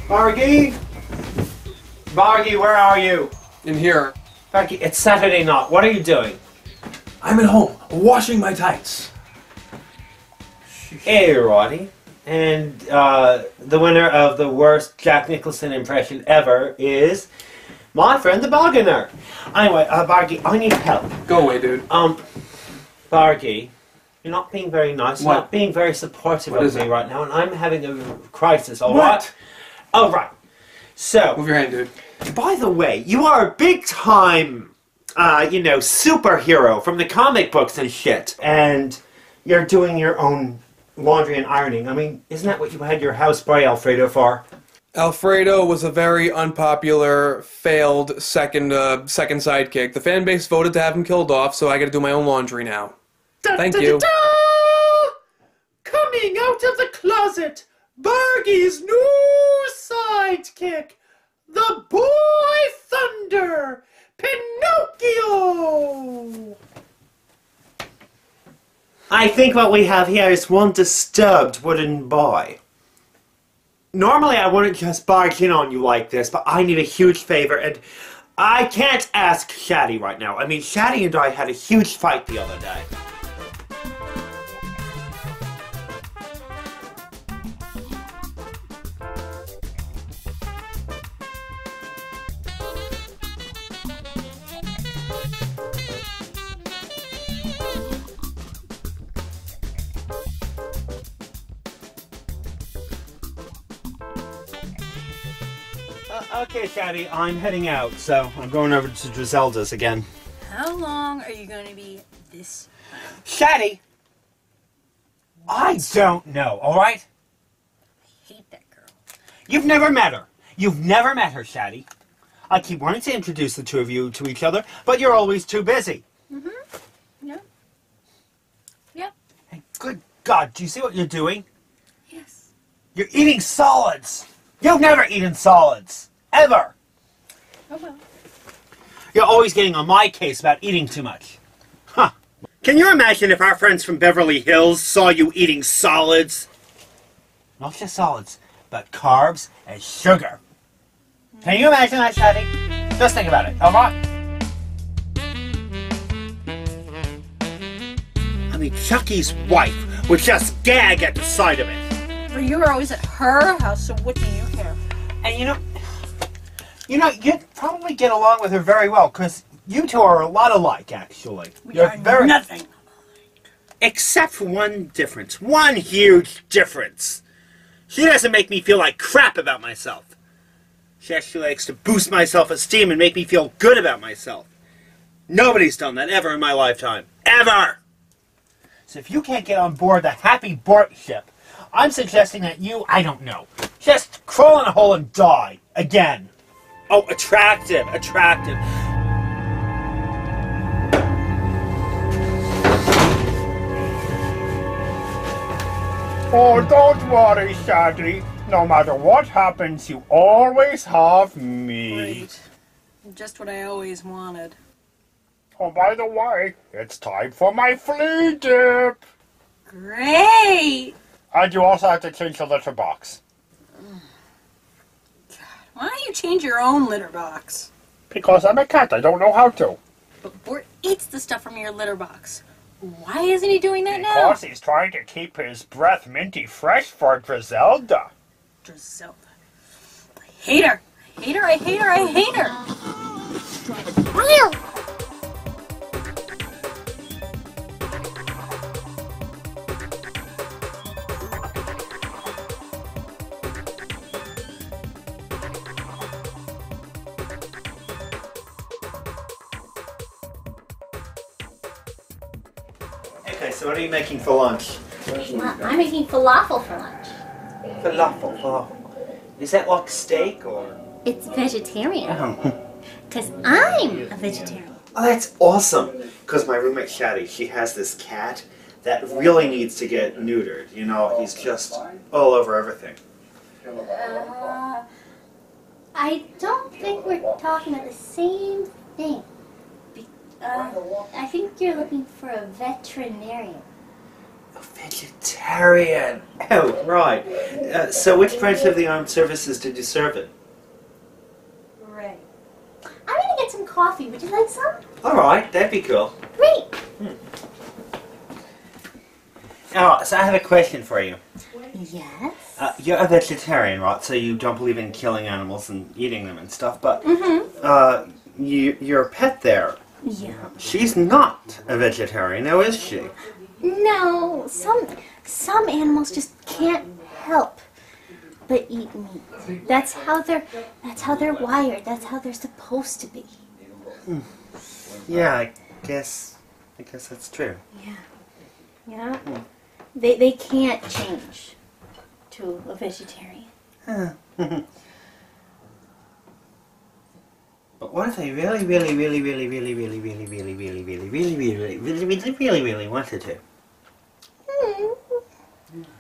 Bargy? Bargy, where are you? In here. Bargy, it's Saturday night. What are you doing? I'm at home, washing my tights. Hey, Roddy. And the winner of the worst Jack Nicholson impression ever is my friend the Bargainer. Anyway, Bargy, I need help. Go away, dude. Bargy, you're not being very nice. You're What? not being very supportive What of is me it? right now, and I'm having a crisis, all What? right? All right. So, Move your hand, dude. by the way, you are a big-time, superhero from the comic books and shit. And you're doing your own laundry and ironing. I mean, isn't that what you had your houseboy Alfredo for? Alfredo was a very unpopular, failed second sidekick. The fan base voted to have him killed off, so I gotta do my own laundry now. Thank you. Coming out of the closet, Bargy's new sidekick, the Boy Thunder, Pinocchio! I think what we have here is one disturbed wooden boy. Normally I wouldn't just barge in on you like this, but I need a huge favor, and I can't ask Shaddy right now. I mean, Shaddy and I had a huge fight the other day. Okay, Shaddy, I'm heading out, so I'm going over to Drizelda's again. How long are you going to be this? Shaddy! I don't know, alright? I hate that girl. You've never met her. You've never met her, Shaddy. I keep wanting to introduce the two of you to each other, but you're always too busy. Mm-hmm. Yeah. Yeah. Hey, good God, do you see what you're doing? Yes. You're eating solids! You've never eaten solids! Ever! Oh well. You're always getting on my case about eating too much. Huh. Can you imagine if our friends from Beverly Hills saw you eating solids? Not just solids, but carbs and sugar. Can you imagine that, Shaddy? Just think about it, alright? I mean, Chucky's wife would just gag at the sight of it. But you were always at her house, so what do you care? And you'd probably get along with her very well, because you two are a lot alike, actually. We are nothing. Except for one difference. One huge difference. She doesn't make me feel like crap about myself. She actually likes to boost my self-esteem and make me feel good about myself. Nobody's done that ever in my lifetime. Ever! So if you can't get on board the Happy Bort ship, I'm suggesting that you, I don't know, just crawl in a hole and die. Again. Oh, attractive, attractive. Oh, don't worry, Shaddy. No matter what happens, you always have me. Great. Just what I always wanted. Oh, by the way, it's time for my flea dip. Great! And you also have to change the litter box. Why don't you change your own litter box? Because I'm a cat, I don't know how to. But Bort eats the stuff from your litter box. Why isn't he doing that now? Because he's trying to keep his breath minty fresh for Griselda. Griselda. I hate her. I hate her. I hate her. I hate her. Okay, so what are you making for lunch? I'm making falafel for lunch. Falafel. Is that like steak or? It's vegetarian. Oh, Because I'm a vegetarian. that's awesome. Because my roommate Shaddy, she has this cat that really needs to get neutered. You know, he's just all over everything. I don't think we're talking about the same thing. I think you're looking for a veterinarian. Vegetarian. Oh, right. So which branch of the armed services did you serve in? Right. I'm gonna get some coffee. Would you like some? All right, that'd be cool. Great. Oh, so I have a question for you. Yes. You're a vegetarian, right? So you don't believe in killing animals and eating them and stuff, but your pet there, Yeah. she's not a vegetarian, now is she? No, some animals just can't help but eat meat. That's how they're wired. That's how they're supposed to be. Yeah, I guess that's true. Yeah. They can't change to a vegetarian. But what if they really wanted to?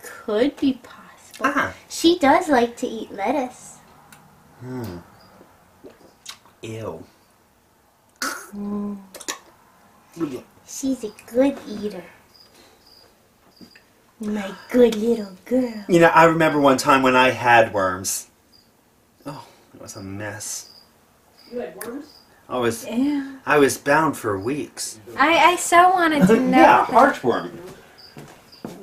Could be possible. She does like to eat lettuce. Ew. She's a good eater. My good little girl. You know, I remember one time when I had worms. Oh, it was a mess. You had worms? I was bound for weeks. I so wanted to know. Yeah, heartworm.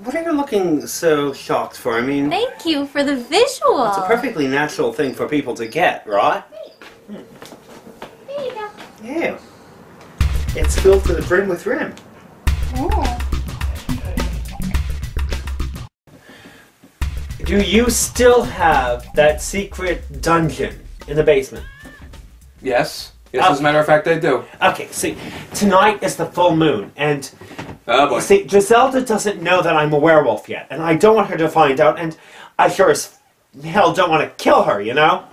What are you looking so shocked for? I mean, Thank you for the visual. it's a perfectly natural thing for people to get, right? There you go. Yeah. It's filled to the brim with rim. Oh. Do you still have that secret dungeon in the basement? Yes. Yes, as a matter of fact, I do. Okay, see, tonight is the full moon, and Oh, boy. see, Griselda doesn't know that I'm a werewolf yet, and I don't want her to find out, and I sure as hell don't want to kill her, you know?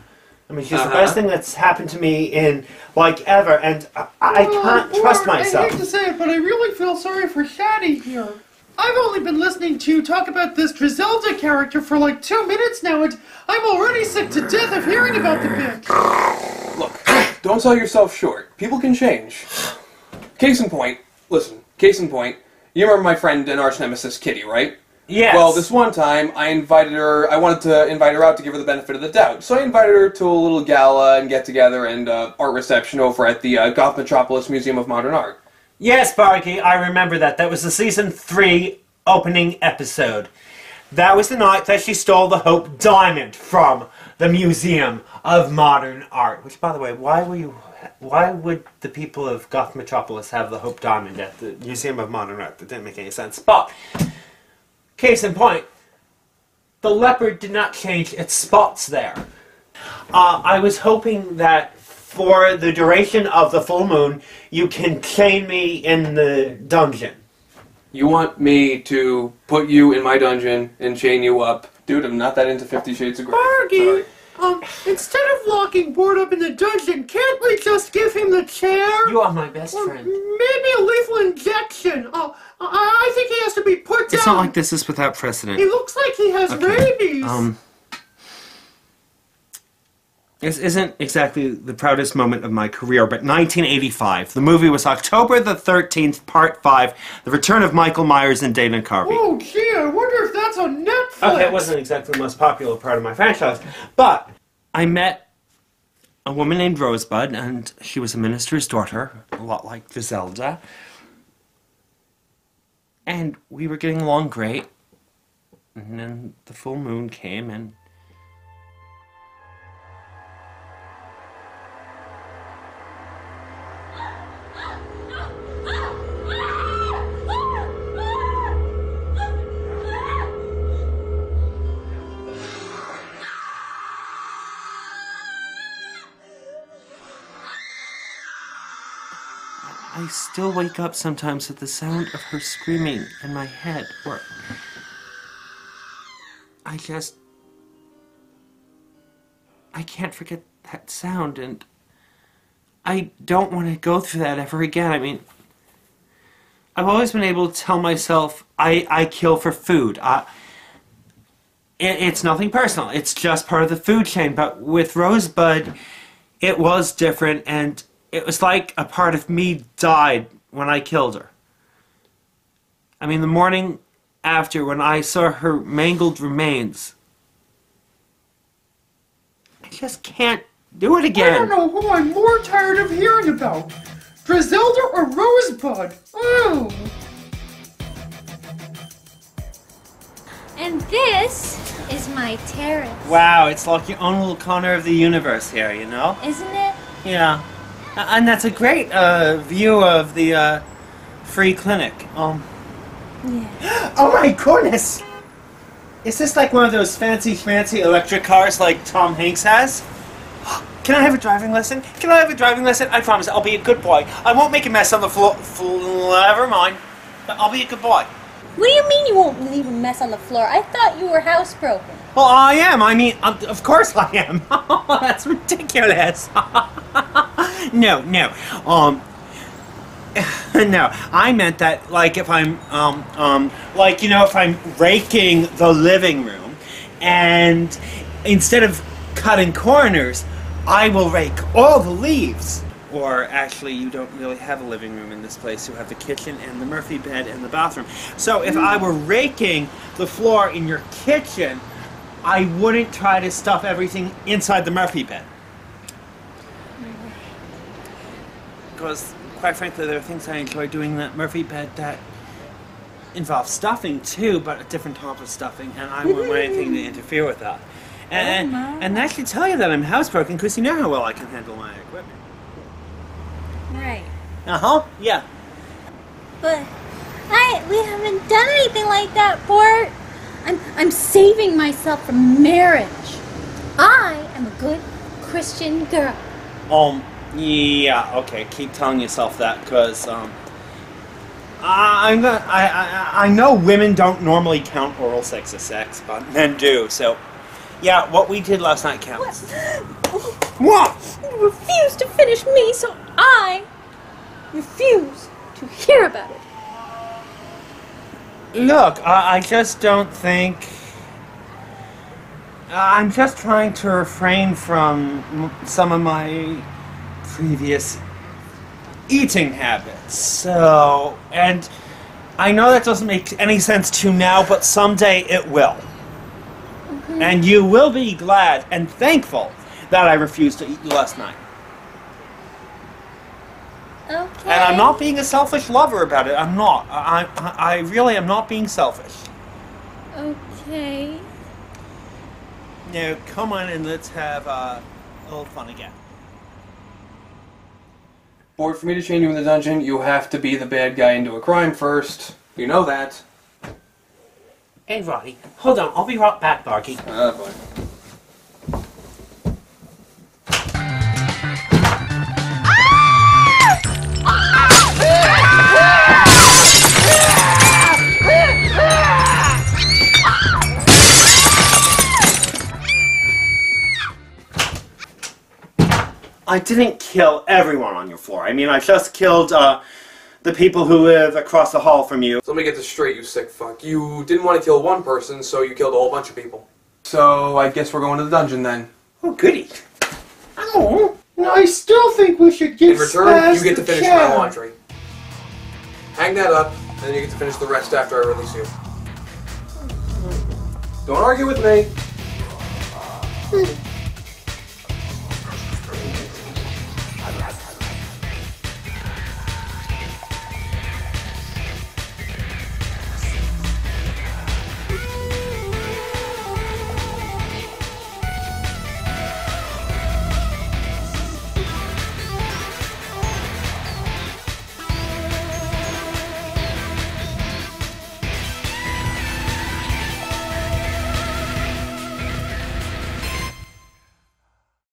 I mean, she's the best thing that's happened to me in, like, ever, and I can't trust myself. I hate to say it, but I really feel sorry for Shaddy here. I've only been listening to you talk about this Griselda character for like 2 minutes now, and I'm already sick to death of hearing about the bitch. Look, don't sell yourself short. People can change. Case in point, listen, you remember my friend and arch nemesis Kitty, right? Yes. Well, this one time, I wanted to invite her out to give her the benefit of the doubt. So I invited her to a little gala and get-together and art reception over at the Goth Metropolis Museum of Modern Art. Yes, Barky, I remember that. That was the Season 3 opening episode. That was the night that she stole the Hope Diamond from the Museum of Modern Art. Which, by the way, why would the people of Goth Metropolis have the Hope Diamond at the Museum of Modern Art? That didn't make any sense. But, case in point, the leopard did not change its spots there. I was hoping that for the duration of the full moon, you can chain me in the dungeon. You want me to put you in my dungeon and chain you up? Dude, I'm not that into 50 Shades of Grey. Bargy, instead of locking Board up in the dungeon, can't we just give him the chair? You are my best friend. Maybe a lethal injection. I think he has to be put down. It's not like this is without precedent. He looks like he has rabies. This isn't exactly the proudest moment of my career, but 1985. The movie was October the 13th, Part 5, The Return of Michael Myers and Dana Carvey. Oh, gee, I wonder if that's on Netflix. Okay, it wasn't exactly the most popular part of my franchise, but I met a woman named Rosebud, and she was a minister's daughter, a lot like Griselda. And we were getting along great, and then the full moon came, and I still wake up sometimes at the sound of her screaming in my head, or I can't forget that sound, and I don't want to go through that ever again. I mean, I've always been able to tell myself I kill for food. It's nothing personal. It's just part of the food chain. But with Rosebud, it was different, and it was like a part of me died when I killed her. I mean, the morning after when I saw her mangled remains. I just can't do it I again. don't know who I'm more tired of hearing about. Griselda or Rosebud? Oh. And this is my terrace. Wow, it's like your own little corner of the universe here, you know? Isn't it? Yeah. And that's a great view of the free clinic. Yeah. Oh my goodness! Is this like one of those fancy electric cars like Tom Hanks has? Can I have a driving lesson? Can I have a driving lesson? I promise I'll be a good boy. I won't make a mess on the floor. Never mind. But I'll be a good boy. What do you mean you won't leave a mess on the floor? I thought you were housebroken. Well, I am. I mean, of course I am. That's ridiculous. No. No, I meant that, like, if I'm, like, you know, if I'm raking the living room, and instead of cutting corners, I will rake all the leaves. Or, actually, you don't really have a living room in this place. You have the kitchen and the Murphy bed and the bathroom. So, if I were raking the floor in your kitchen, I wouldn't try to stuff everything inside the Murphy bed. Because, quite frankly, there are things I enjoy doing in that Murphy bed that involve stuffing too, but a different type of stuffing, and I wouldn't want anything to interfere with that. And that should tell you that I'm housebroken, because you know how well I can handle my equipment. Right. Uh-huh, yeah. But we haven't done anything like that, Bort. I'm saving myself from marriage. I am a good Christian girl. Yeah, okay, keep telling yourself that, because, I know women don't normally count oral sex as sex, but men do, so, yeah, what we did last night counts. What? You refuse to finish me, so I refuse to hear about it. Look, I just don't think... I'm just trying to refrain from some of my previous eating habits. So, and I know that doesn't make any sense to you now, but someday it will. Mm-hmm. And you will be glad and thankful that I refused to eat you last night. Okay. And I'm not being a selfish lover about it. I'm not. I really am not being selfish. Okay. Now, come on and let's have a little fun again. Bored, for me to chain you in the dungeon, you have to be the bad guy into a crime first. You know that. Hey, Roddy. Hold on. I'll be right back, Barky. Boy. I didn't kill everyone on your floor. I mean, I just killed, the people who live across the hall from you. So let me get this straight, you sick fuck. You didn't want to kill one person, so you killed a whole bunch of people. So, I guess we're going to the dungeon then. Oh, goody. Oh, I still think we should give In return, Spaz you get to the finish cat. my laundry. Hang that up, and then you get to finish the rest after I release you. Don't argue with me.